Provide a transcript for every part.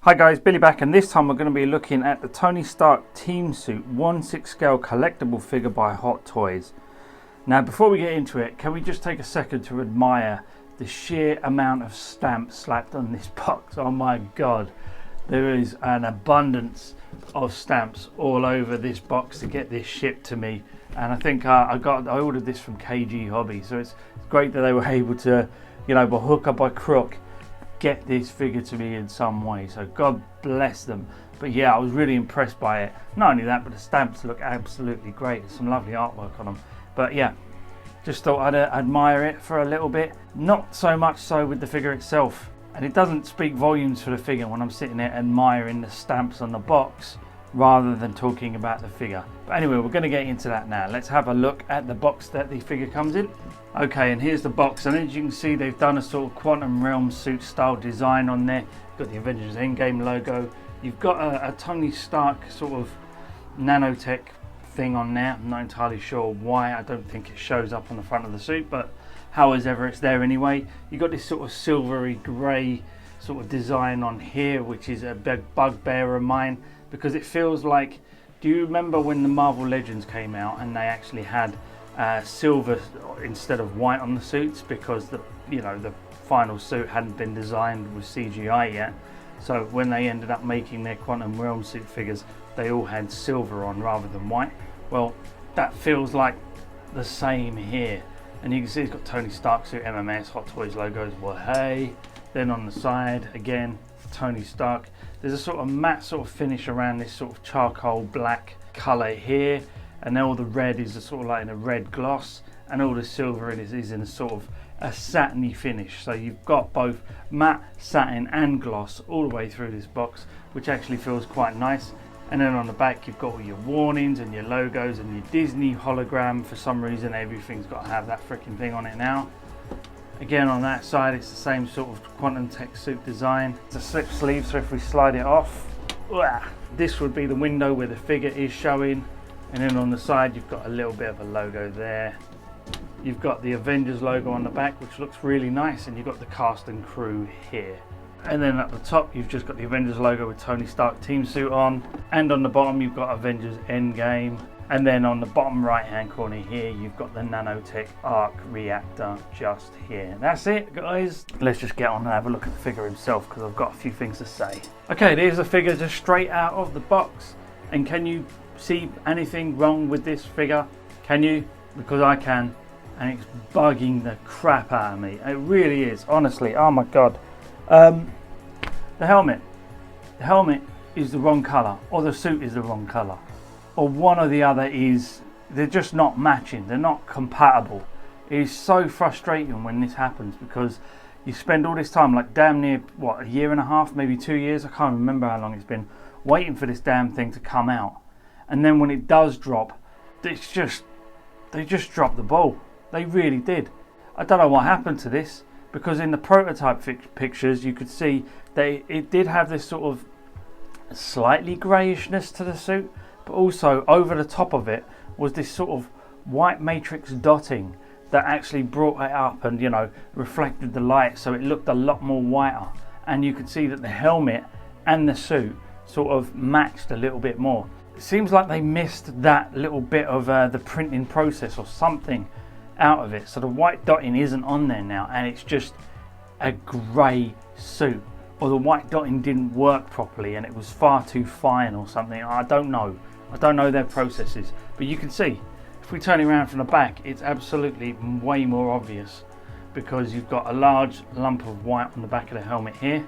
Hi guys, Billy back, and this time we're going to be looking at the Tony Stark Team Suit 1/6 scale collectible figure by Hot Toys. Now before we get into it, can we just take a second to admire the sheer amount of stamps slapped on this box? Oh my god, there is an abundance of stamps all over this box to get this shipped to me. And I think I ordered this from KG Hobby, so it's great that they were able to, you know, by hook or by crook, get this figure to me in some way, so God bless them. But yeah, I was really impressed by it. Not only that, but the stamps look absolutely great. There's some lovely artwork on them. But yeah, just thought I'd admire it for a little bit. Not so much so with the figure itself, and it doesn't speak volumes for the figure when I'm sitting there admiring the stamps on the box rather than talking about the figure. But anyway, we're going to get into that now. Let's have a look at the box that the figure comes in. Okay, and here's the box, and as you can see, they've done a sort of Quantum Realm suit style design on there. You've got the Avengers Endgame logo. You've got a Tony Stark sort of nanotech thing on there. I'm not entirely sure why. I don't think it shows up on the front of the suit, but however, it's there anyway. You've got this sort of silvery grey sort of design on here, which is a big bugbear of mine, because it feels like, do you remember when the Marvel Legends came out and they actually had silver instead of white on the suits, because the final suit hadn't been designed with CGI yet. So when they ended up making their Quantum Realm suit figures, they all had silver on rather than white. Well, that feels like the same here, and you can see it's got Tony Stark suit, MMS, Hot Toys logos. Well, hey, then on the side again, Tony Stark. There's a sort of matte sort of finish around this sort of charcoal black colour here, and then all the red is a sort of like in a red gloss, and all the silver is in a sort of a satiny finish. So you've got both matte, satin and gloss all the way through this box, which actually feels quite nice. And then on the back you've got all your warnings and your logos and your Disney hologram. For some reason everything's got to have that freaking thing on it now. Again, on that side it's the same sort of Quantum Tech suit design. It's a slip sleeve, so if we slide it off, this would be the window where the figure is showing. And then on the side you've got a little bit of a logo there. You've got the Avengers logo on the back, which looks really nice, and you've got the cast and crew here. And then at the top you've just got the Avengers logo with Tony Stark team suit on, and on the bottom you've got Avengers Endgame. And then on the bottom right hand corner here you've got the nanotech arc reactor just here. That's it, guys. Let's just get on and have a look at the figure himself, because I've got a few things to say. Okay, there's the figure just straight out of the box. And can you see anything wrong with this figure? Can you? Because I can, and it's bugging the crap out of me. It really is, honestly. Oh my god. The helmet is the wrong colour, or the suit is the wrong colour, or one or the other is, they're just not matching, they're not compatible. It is so frustrating when this happens, because you spend all this time, like damn near, what, a year and a half, maybe 2 years, I can't remember how long it's been, waiting for this damn thing to come out. And then when it does drop, they just dropped the ball. They really did. I don't know what happened to this, because in the prototype pictures you could see that it did have this sort of slightly greyishness to the suit, but also over the top of it was this sort of white matrix dotting that actually brought it up and, you know, reflected the light, so it looked a lot more whiter. And you could see that the helmet and the suit sort of matched a little bit more. It seems like they missed that little bit of the printing process or something out of it, so the white dotting isn't on there now, and it's just a grey suit, or the white dotting didn't work properly and it was far too fine or something. I don't know their processes, but you can see if we turn it around from the back, it's absolutely way more obvious, because you've got a large lump of white on the back of the helmet here,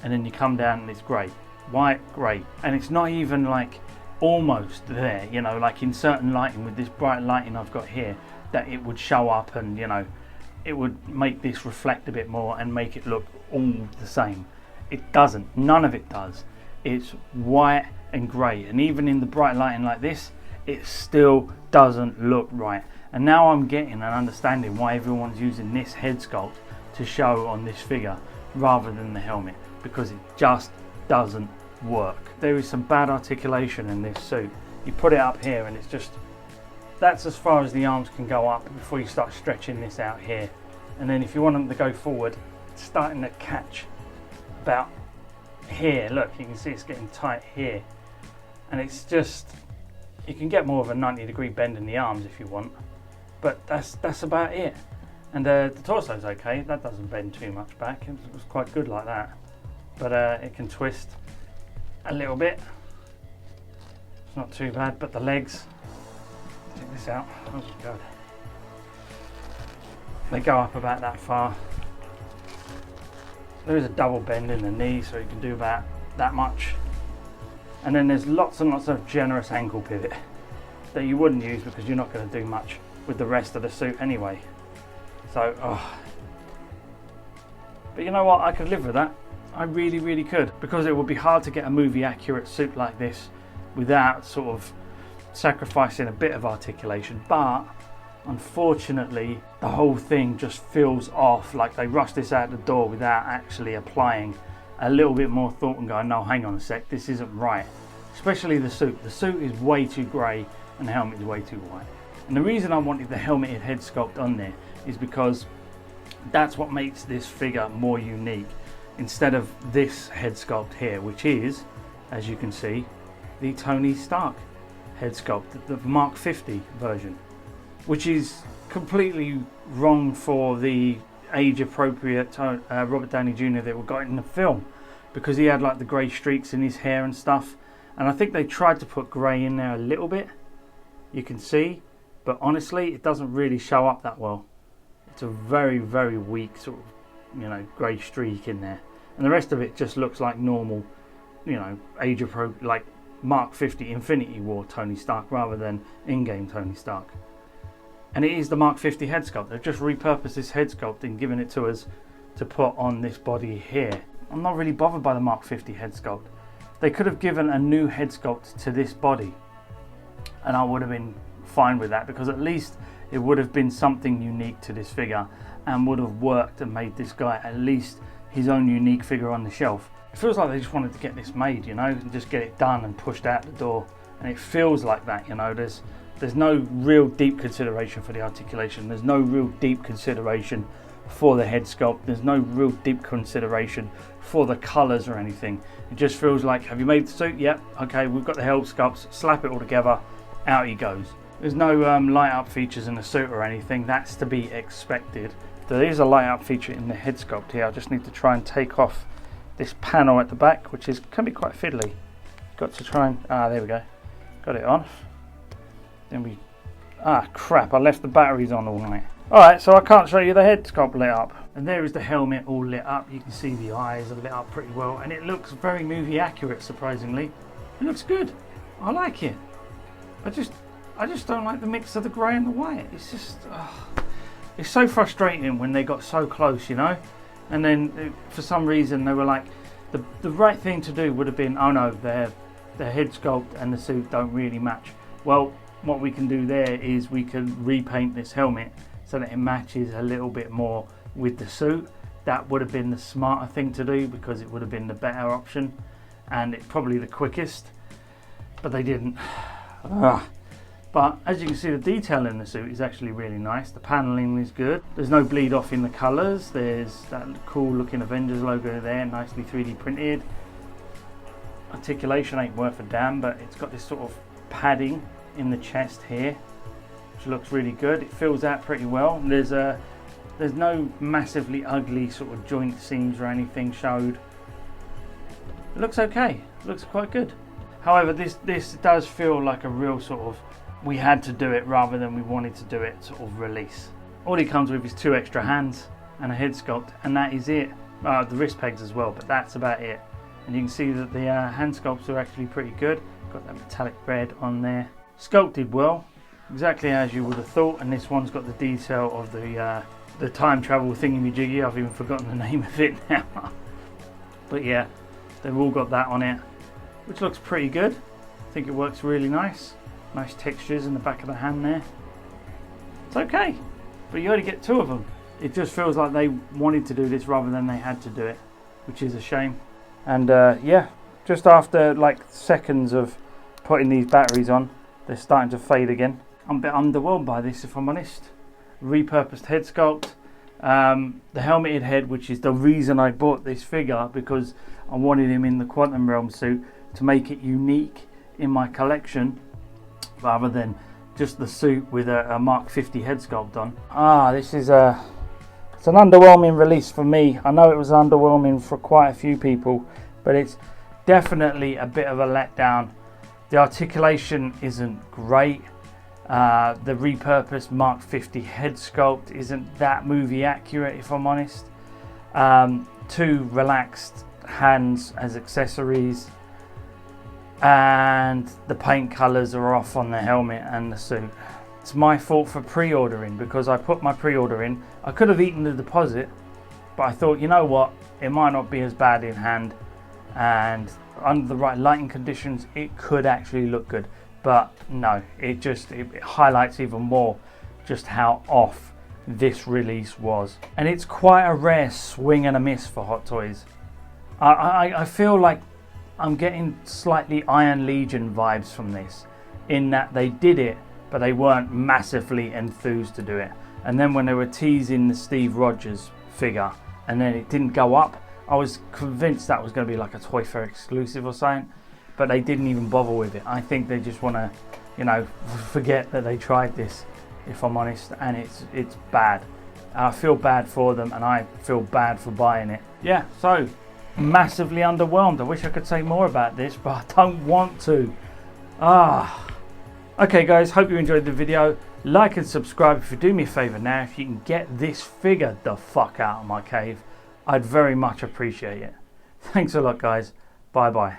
and then you come down and it's grey, white, grey, and it's not even like almost there, you know, like in certain lighting with this bright lighting I've got here, that it would show up and, you know, it would make this reflect a bit more and make it look all the same. It doesn't. None of it does. It's white and grey, and even in the bright lighting like this, it still doesn't look right. And now I'm getting an understanding why everyone's using this head sculpt to show on this figure rather than the helmet, because it just doesn't work. There is some bad articulation in this suit. You put it up here and it's just, that's as far as the arms can go up before you start stretching this out here. And then if you want them to go forward, it's starting to catch about here, look, you can see it's getting tight here, and it's just, you can get more of a 90-degree bend in the arms if you want, but that's about it. And the torso's okay, that doesn't bend too much back, it was quite good like that, but it can twist a little bit. It's not too bad, but the legs, check this out, oh my god, they go up about that far. There is a double bend in the knee, so you can do about that much. And then there's lots and lots of generous ankle pivot that you wouldn't use because you're not going to do much with the rest of the suit anyway. So, but you know what, I could live with that. I really, really could, because it would be hard to get a movie accurate suit like this without sort of sacrificing a bit of articulation. But unfortunately, the whole thing just feels off, like they rushed this out the door without actually applying a little bit more thought and going, no, hang on a sec, this isn't right. Especially the suit. The suit is way too grey and the helmet is way too white. And the reason I wanted the helmeted head sculpt on there is because that's what makes this figure more unique, instead of this head sculpt here, which is, as you can see, the Tony Stark head sculpt, the Mark 50 version, which is completely wrong for the age appropriate Robert Downey Jr. that we got in the film, because he had like the grey streaks in his hair and stuff, and I think they tried to put grey in there a little bit, you can see, but honestly it doesn't really show up that well. It's a very, very weak sort of, you know, grey streak in there, and the rest of it just looks like normal, you know, age appropriate, like Mark 50 Infinity War Tony Stark rather than in-game Tony Stark. And it is the Mark 50 head sculpt. They've just repurposed this head sculpt and given it to us to put on this body here. I'm not really bothered by the Mark 50 head sculpt. They could have given a new head sculpt to this body and I would have been fine with that, because at least it would have been something unique to this figure and would have worked and made this guy at least his own unique figure on the shelf. It feels like they just wanted to get this made, you know, and just get it done and pushed out the door, and it feels like that, you know. There's no real deep consideration for the articulation, there's no real deep consideration for the head sculpt, there's no real deep consideration for the colours or anything. It just feels like, have you made the suit? Yep, okay, we've got the head sculpts, slap it all together, out he goes. There's no light up features in the suit or anything, that's to be expected. There is a light up feature in the head sculpt here. I just need to try and take off this panel at the back, which can be quite fiddly. Got to try and, there we go, got it on. Then we, crap, I left the batteries on all night. Alright, so I can't show you the head sculpt lit up. And there is the helmet all lit up. You can see the eyes are lit up pretty well, and it looks very movie accurate, surprisingly. It looks good. I like it. I just don't like the mix of the grey and the white. It's just, it's so frustrating when they got so close, you know? And then for some reason they were like, the right thing to do would have been, oh no, the head sculpt and the suit don't really match. Well, what we can do there is we can repaint this helmet so that it matches a little bit more with the suit. That would have been the smarter thing to do, because it would have been the better option and it's probably the quickest, but they didn't. But as you can see, the detail in the suit is actually really nice. The paneling is good. There's no bleed off in the colors. There's that cool looking Avengers logo there, nicely 3D printed. Articulation ain't worth a damn, but it's got this sort of padding in the chest here, which looks really good. It fills out pretty well. There's no massively ugly sort of joint seams or anything showed. It looks okay. It looks quite good. However, this does feel like a real sort of, we had to do it rather than we wanted to do it sort of release. All it comes with is 2 extra hands and a head sculpt, and that is it. The wrist pegs as well, but that's about it. And you can see that the hand sculpts are actually pretty good. Got that metallic red on there. Sculpted well, exactly as you would have thought, and this one's got the detail of the time travel thingy-majiggy. I've even forgotten the name of it now. But yeah, they've all got that on it, which looks pretty good. I think it works really nice. Nice textures in the back of the hand there. It's okay, but you only get 2 of them. It just feels like they wanted to do this rather than they had to do it, which is a shame. And yeah, just after like seconds of putting these batteries on, they're starting to fade again. I'm a bit underwhelmed by this, if I'm honest. Repurposed head sculpt, the helmeted head, which is the reason I bought this figure, because I wanted him in the Quantum Realm suit to make it unique in my collection, rather than just the suit with a Mark 50 head sculpt on. This is it's an underwhelming release for me. I know it was underwhelming for quite a few people, but it's definitely a bit of a letdown. The articulation isn't great. The repurposed Mark 50 head sculpt isn't that movie accurate, if I'm honest. Two relaxed hands as accessories, and the paint colours are off on the helmet and the suit. It's my fault for pre-ordering, because I put my pre-order in. I could have eaten the deposit, but I thought, you know what, it might not be as bad in hand, and under the right lighting conditions it could actually look good. But no, it highlights even more just how off this release was. And it's quite a rare swing and a miss for Hot Toys. I feel like I'm getting slightly Iron Legion vibes from this, in that they did it, but they weren't massively enthused to do it. And then when they were teasing the Steve Rogers figure, and then it didn't go up, I was convinced that was going to be like a Toy Fair exclusive or something, but they didn't even bother with it. I think they just want to, you know, forget that they tried this, if I'm honest, and it's bad. I feel bad for them, and I feel bad for buying it. Yeah, so massively underwhelmed. I wish I could say more about this, but I don't want to. Okay guys, hope you enjoyed the video. Like and subscribe if you do me a favour now. If you can get this figure the fuck out of my cave, I'd very much appreciate it. Thanks a lot guys. Bye bye.